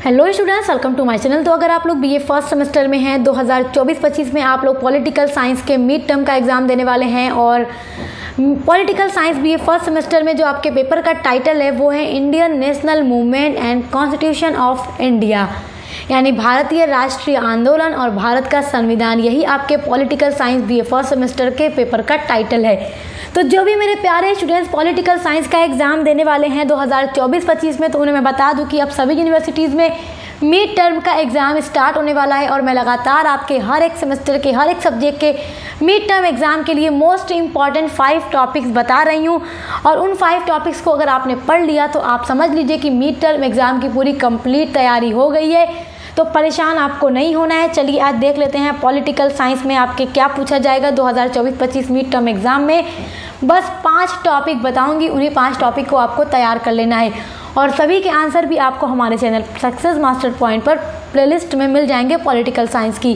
Hello students, welcome to my channel. तो अगर आप लोग बीए फर्स्ट सेमेस्टर में हैं 2024-25 में आप लोग पॉलिटिकल साइंस के मिड टर्म का एग्ज़ाम देने वाले हैं और political science BA first semester में जो आपके पेपर का टाइटल है वो है Indian national movement and constitution of India, यानी भारतीय राष्ट्रीय आंदोलन और भारत का संविधान। यही आपके political science BA first semester के पेपर का टाइटल है। तो जो भी मेरे प्यारे स्टूडेंट्स पॉलिटिकल साइंस का एग्ज़ाम देने वाले हैं 2024-25 में, तो उन्हें मैं बता दूं कि अब सभी यूनिवर्सिटीज़ में मिड टर्म का एग्ज़ाम स्टार्ट होने वाला है और मैं लगातार आपके हर एक सेमेस्टर के हर एक सब्जेक्ट के मिड टर्म एग्ज़ाम के लिए मोस्ट इम्पॉर्टेंट 5 टॉपिक्स बता रही हूँ। और उन 5 टॉपिक्स को अगर आपने पढ़ लिया तो आप समझ लीजिए कि मिड टर्म एग्ज़ाम की पूरी कंप्लीट तैयारी हो गई है, तो परेशान आपको नहीं होना है। चलिए आज देख लेते हैं पॉलिटिकल साइंस में आपके क्या पूछा जाएगा 2024-25 मिड टर्म एग्ज़ाम में। बस 5 टॉपिक बताऊंगी, उन्हीं 5 टॉपिक को आपको तैयार कर लेना है और सभी के आंसर भी आपको हमारे चैनल सक्सेस मास्टर पॉइंट पर प्लेलिस्ट में मिल जाएंगे पॉलिटिकल साइंस की।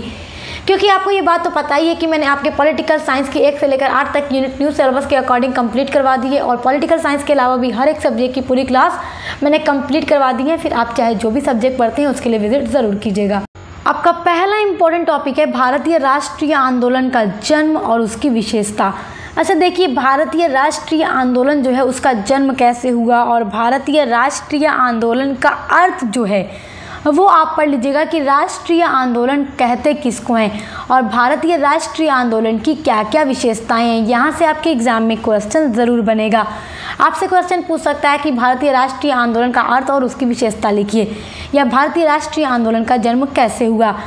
क्योंकि आपको ये बात तो पता ही है कि मैंने आपके पॉलिटिकल साइंस की 1 से लेकर 8 तक यूनिट न्यू सिलेबस के अकॉर्डिंग कंप्लीट करवा दी है और पॉलिटिकल साइंस के अलावा भी हर एक सब्जेक्ट की पूरी क्लास मैंने कंप्लीट करवा दी है। फिर आप चाहे जो भी सब्जेक्ट पढ़ते हैं उसके लिए विजिट ज़रूर कीजिएगा। आपका पहला इंपॉर्टेंट टॉपिक है भारतीय राष्ट्रीय आंदोलन का जन्म और उसकी विशेषता। अच्छा देखिए, भारतीय राष्ट्रीय आंदोलन जो है उसका जन्म कैसे हुआ और भारतीय राष्ट्रीय आंदोलन का अर्थ जो है वो आप पढ़ लीजिएगा कि राष्ट्रीय आंदोलन कहते किसको हैं और भारतीय राष्ट्रीय आंदोलन की क्या क्या विशेषताएं हैं। यहाँ से आपके एग्ज़ाम में क्वेश्चन ज़रूर बनेगा। आपसे क्वेश्चन पूछ सकता है कि भारतीय राष्ट्रीय आंदोलन का अर्थ और उसकी विशेषता लिखिए, या भारतीय राष्ट्रीय आंदोलन का जन्म कैसे हुआ।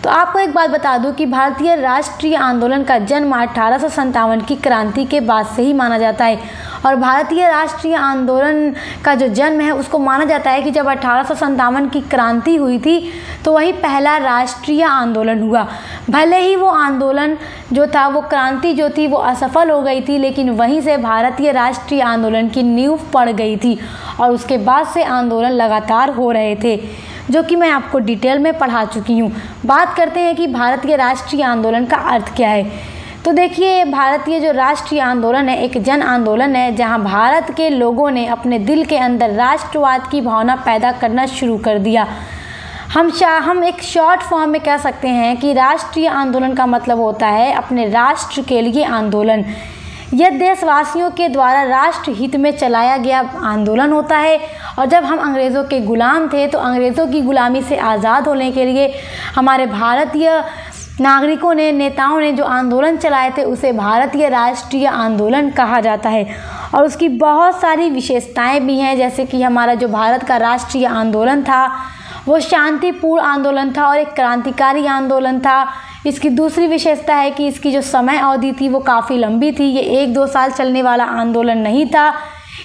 तो आपको एक बात बता दूं कि भारतीय राष्ट्रीय आंदोलन का जन्म 1857 की क्रांति के बाद से ही माना जाता है और भारतीय राष्ट्रीय आंदोलन का जो जन्म है उसको माना जाता है कि जब 1857 की क्रांति हुई थी तो वही पहला राष्ट्रीय आंदोलन हुआ। भले ही वो आंदोलन जो था, वो क्रांति जो थी वो असफल हो गई थी, लेकिन वहीं से भारतीय राष्ट्रीय आंदोलन की नींव पड़ गई थी और उसके बाद से आंदोलन लगातार हो रहे थे, जो कि मैं आपको डिटेल में पढ़ा चुकी हूँ। बात करते हैं कि भारतीय राष्ट्रीय आंदोलन का अर्थ क्या है। तो देखिए, भारतीय जो राष्ट्रीय आंदोलन है एक जन आंदोलन है जहाँ भारत के लोगों ने अपने दिल के अंदर राष्ट्रवाद की भावना पैदा करना शुरू कर दिया। हम एक शॉर्ट फॉर्म में कह सकते हैं कि राष्ट्रीय आंदोलन का मतलब होता है अपने राष्ट्र के लिए आंदोलन। यह देशवासियों के द्वारा राष्ट्र हित में चलाया गया आंदोलन होता है और जब हम अंग्रेज़ों के गुलाम थे तो अंग्रेज़ों की गुलामी से आज़ाद होने के लिए हमारे भारतीय नागरिकों ने, नेताओं ने जो आंदोलन चलाए थे उसे भारतीय राष्ट्रीय आंदोलन कहा जाता है। और उसकी बहुत सारी विशेषताएं भी हैं, जैसे कि हमारा जो भारत का राष्ट्रीय आंदोलन था वो शांतिपूर्ण आंदोलन था और एक क्रांतिकारी आंदोलन था। इसकी दूसरी विशेषता है कि इसकी जो समय अवधि थी वो काफ़ी लंबी थी, ये 1-2 साल चलने वाला आंदोलन नहीं था।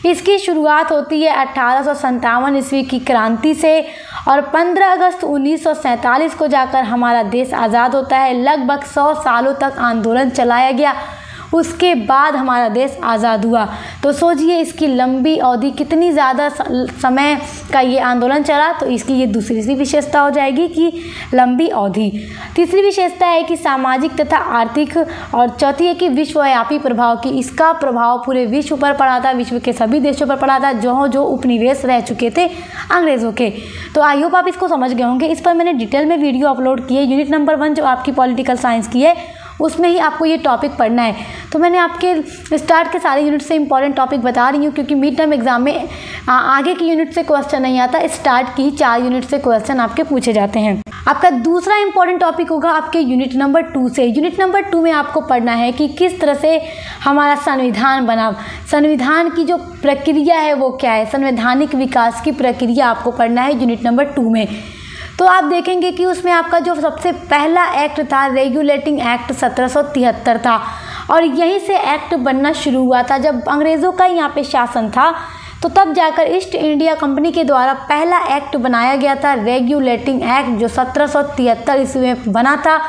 इसकी शुरुआत होती है 1857 ईस्वी की क्रांति से और 15 अगस्त 1947 को जाकर हमारा देश आज़ाद होता है। लगभग 100 सालों तक आंदोलन चलाया गया, उसके बाद हमारा देश आज़ाद हुआ। तो सोचिए इसकी लंबी अवधि, कितनी ज़्यादा समय का ये आंदोलन चला, तो इसकी ये दूसरी सी विशेषता हो जाएगी कि लंबी अवधि। तीसरी विशेषता है कि सामाजिक तथा आर्थिक, और चौथी है कि विश्वव्यापी प्रभाव, की इसका प्रभाव पूरे विश्व पर पड़ा था, विश्व के सभी देशों पर पड़ा था जो उपनिवेश रह चुके थे अंग्रेज़ों के। तो आई होप आप इसको समझ गए होंगे। इस पर मैंने डिटेल में वीडियो अपलोड की है। यूनिट नंबर 1 जो आपकी पॉलिटिकल साइंस की है उसमें ही आपको ये टॉपिक पढ़ना है। तो मैंने आपके स्टार्ट के सारे यूनिट से इंपॉर्टेंट टॉपिक बता रही हूँ क्योंकि मिड टर्म एग्जाम में आगे की यूनिट से क्वेश्चन नहीं आता, स्टार्ट की ही 4 यूनिट से क्वेश्चन आपके पूछे जाते हैं। आपका दूसरा इंपॉर्टेंट टॉपिक होगा आपके यूनिट नंबर 2 से। यूनिट नंबर 2 में आपको पढ़ना है कि किस तरह से हमारा संविधान बना, संविधान की जो प्रक्रिया है वो क्या है, संवैधानिक विकास की प्रक्रिया आपको पढ़ना है यूनिट नंबर 2 में। तो आप देखेंगे कि उसमें आपका जो सबसे पहला एक्ट था रेगुलेटिंग एक्ट 1773 था और यहीं से एक्ट बनना शुरू हुआ था। जब अंग्रेज़ों का यहाँ पे शासन था तो तब जाकर ईस्ट इंडिया कंपनी के द्वारा पहला एक्ट बनाया गया था रेगुलेटिंग एक्ट, जो 1773 ईस्वी में बना था,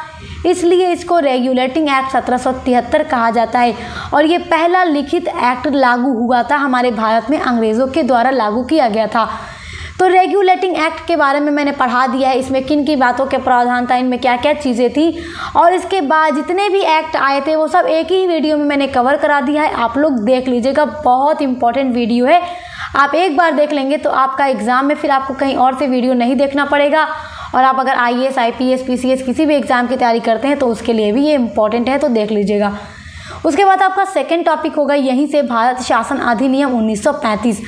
इसलिए इसको रेगुलेटिंग एक्ट 1773 कहा जाता है। और ये पहला लिखित एक्ट लागू हुआ था हमारे भारत में, अंग्रेज़ों के द्वारा लागू किया गया था। तो रेगुलेटिंग एक्ट के बारे में मैंने पढ़ा दिया है, इसमें किन की बातों के प्रावधान था, इनमें क्या क्या चीज़ें थी और इसके बाद जितने भी एक्ट आए थे वो सब एक ही वीडियो में मैंने कवर करा दिया है। आप लोग देख लीजिएगा, बहुत इंपॉर्टेंट वीडियो है, आप एक बार देख लेंगे तो आपका एग्ज़ाम में फिर आपको कहीं और से वीडियो नहीं देखना पड़ेगा। और आप अगर IAS, IPS, PCS किसी भी एग्ज़ाम की तैयारी करते हैं तो उसके लिए भी ये इम्पॉर्टेंट है, तो देख लीजिएगा। उसके बाद आपका सेकंड टॉपिक होगा यहीं से भारत शासन अधिनियम 1935।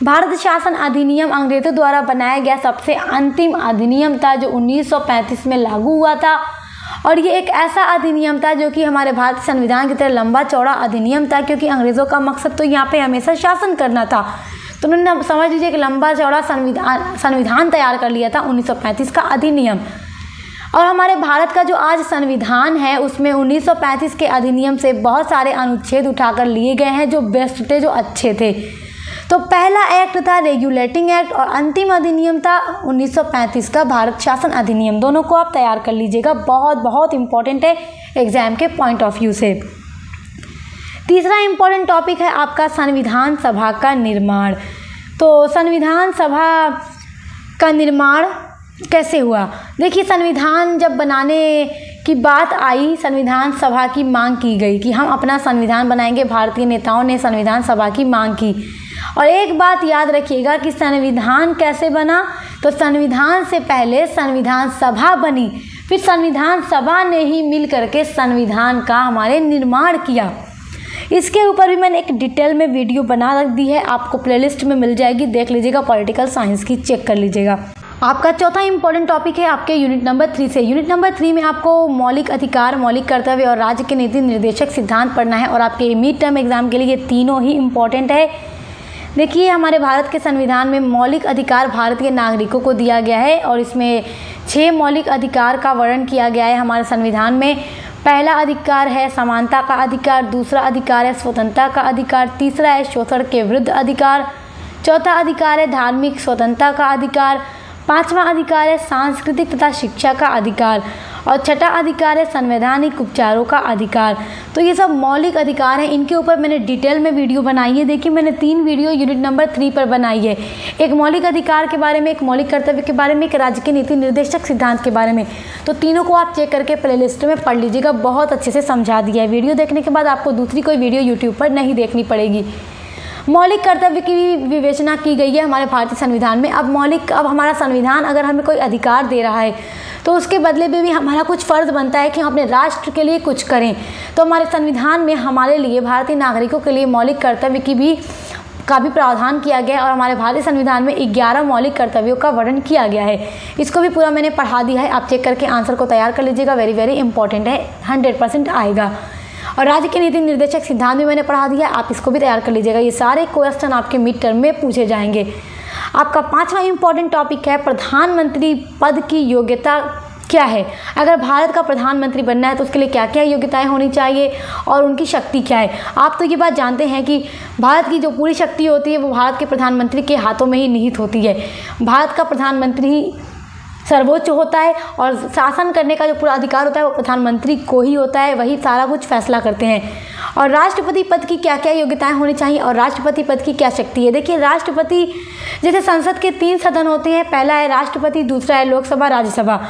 भारत शासन अधिनियम अंग्रेजों द्वारा बनाया गया सबसे अंतिम अधिनियम था जो 1935 में लागू हुआ था। और ये एक ऐसा अधिनियम था जो कि हमारे भारतीय संविधान की तरह लंबा चौड़ा अधिनियम था, क्योंकि अंग्रेज़ों का मकसद तो यहाँ पे हमेशा शासन करना था। तो उन्होंने समझ लीजिए कि लंबा चौड़ा संविधान तैयार कर लिया था 1935 का अधिनियम। और हमारे भारत का जो आज संविधान है उसमें 1935 के अधिनियम से बहुत सारे अनुच्छेद उठाकर लिए गए हैं जो बेस्ट थे, जो अच्छे थे। तो पहला एक्ट था रेगुलेटिंग एक्ट और अंतिम अधिनियम था 1935 का भारत शासन अधिनियम। दोनों को आप तैयार कर लीजिएगा, बहुत बहुत इंपॉर्टेंट है एग्जाम के पॉइंट ऑफ व्यू से। तीसरा इंपॉर्टेंट टॉपिक है आपका संविधान सभा का निर्माण। तो संविधान सभा का निर्माण कैसे हुआ? देखिए, संविधान जब बनाने की बात आई, संविधान सभा की मांग की गई कि हम अपना संविधान बनाएंगे। भारतीय नेताओं ने संविधान सभा की मांग की। और एक बात याद रखिएगा कि संविधान कैसे बना, तो संविधान से पहले संविधान सभा बनी, फिर संविधान सभा ने ही मिल करके संविधान का हमारे निर्माण किया। इसके ऊपर भी मैंने एक डिटेल में वीडियो बना रख दी है, आपको प्लेलिस्ट में मिल जाएगी, देख लीजिएगा, पॉलिटिकल साइंस की, चेक कर लीजिएगा। आपका चौथा इंपॉर्टेंट टॉपिक है आपके यूनिट नंबर 3 से। यूनिट नंबर 3 में आपको मौलिक अधिकार, मौलिक कर्तव्य और राज्य के नीति निर्देशक सिद्धांत पढ़ना है। और आपके मिड टर्म एग्जाम के लिए ये तीनों ही इम्पॉर्टेंट है। देखिए, हमारे भारत के संविधान में मौलिक अधिकार भारतीय नागरिकों को दिया गया है और इसमें 6 मौलिक अधिकार का वर्णन किया गया है हमारे संविधान में। पहला अधिकार है समानता का अधिकार, दूसरा अधिकार है स्वतंत्रता का अधिकार, तीसरा है शोषण के विरुद्ध अधिकार, चौथा अधिकार है धार्मिक स्वतंत्रता का अधिकार, पांचवा अधिकार है सांस्कृतिक तथा शिक्षा का अधिकार और छठा अधिकार है संवैधानिक उपचारों का अधिकार। तो ये सब मौलिक अधिकार हैं, इनके ऊपर मैंने डिटेल में वीडियो बनाई है। देखिए, मैंने 3 वीडियो यूनिट नंबर 3 पर बनाई है, एक मौलिक अधिकार के बारे में, एक मौलिक कर्तव्य के बारे में, एक राज्य के नीति निर्देशक सिद्धांत के बारे में। तो तीनों को आप चेक करके प्लेलिस्ट में पढ़ लीजिएगा, बहुत अच्छे से समझा दिया है। वीडियो देखने के बाद आपको दूसरी कोई वीडियो यूट्यूब पर नहीं देखनी पड़ेगी। मौलिक कर्तव्य की भी विवेचना की गई है हमारे भारतीय संविधान में। अब हमारा संविधान अगर हमें कोई अधिकार दे रहा है तो उसके बदले में भी हमारा कुछ फ़र्ज़ बनता है कि हम अपने राष्ट्र के लिए कुछ करें। तो हमारे संविधान में हमारे लिए, भारतीय नागरिकों के लिए मौलिक कर्तव्य का भी प्रावधान किया गया है और हमारे भारतीय संविधान में 11 मौलिक कर्तव्यों का वर्णन किया गया है। इसको भी पूरा मैंने पढ़ा दिया है, आप चेक करके आंसर को तैयार कर लीजिएगा, वेरी वेरी इंपॉर्टेंट है, 100% आएगा। और राज्य के नीति निर्देशक सिद्धांत भी मैंने पढ़ा दिया, आप इसको भी तैयार कर लीजिएगा। ये सारे क्वेश्चन आपके मिड टर्म में पूछे जाएंगे। आपका 5वां इंपॉर्टेंट टॉपिक है प्रधानमंत्री पद की योग्यता क्या है। अगर भारत का प्रधानमंत्री बनना है तो उसके लिए क्या क्या योग्यताएं होनी चाहिए और उनकी शक्ति क्या है। आप तो ये बात जानते हैं कि भारत की जो पूरी शक्ति होती है वो भारत के प्रधानमंत्री के हाथों में ही निहित होती है। भारत का प्रधानमंत्री ही सर्वोच्च होता है और शासन करने का जो पूरा अधिकार होता है वो प्रधानमंत्री को ही होता है, वही सारा कुछ फैसला करते हैं। और राष्ट्रपति पद की क्या क्या योग्यताएं होनी चाहिए और राष्ट्रपति पद की क्या शक्ति है। देखिए, राष्ट्रपति, जैसे संसद के 3 सदन होते हैं, पहला है राष्ट्रपति, दूसरा है लोकसभा, राज्यसभा।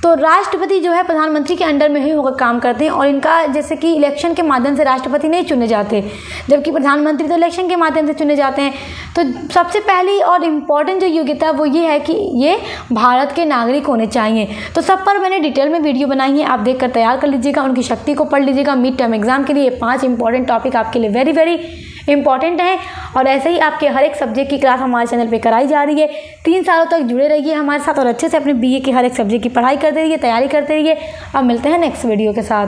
तो राष्ट्रपति जो है प्रधानमंत्री के अंडर में ही होकर काम करते हैं और इनका जैसे कि इलेक्शन के माध्यम से राष्ट्रपति नहीं चुने जाते, जबकि प्रधानमंत्री तो इलेक्शन के माध्यम से चुने जाते हैं। तो सबसे पहली और इम्पॉर्टेंट जो योग्यता वो ये है कि ये भारत के नागरिक होने चाहिए। तो सब पर मैंने डिटेल में वीडियो बनाई है, आप देखकर तैयार कर लीजिएगा, उनकी शक्ति को पढ़ लीजिएगा। मिड टर्म एग्जाम के लिए 5 इंपॉर्टेंट टॉपिक आपके लिए वेरी वेरी इंपॉर्टेंट है और ऐसे ही आपके हर एक सब्जेक्ट की क्लास हमारे चैनल पे कराई जा रही है। 3 सालों तक जुड़े रहिए हमारे साथ और अच्छे से अपने BA के हर एक सब्जेक्ट की पढ़ाई करते रहिए, तैयारी करते रहिए। अब मिलते हैं नेक्स्ट वीडियो के साथ।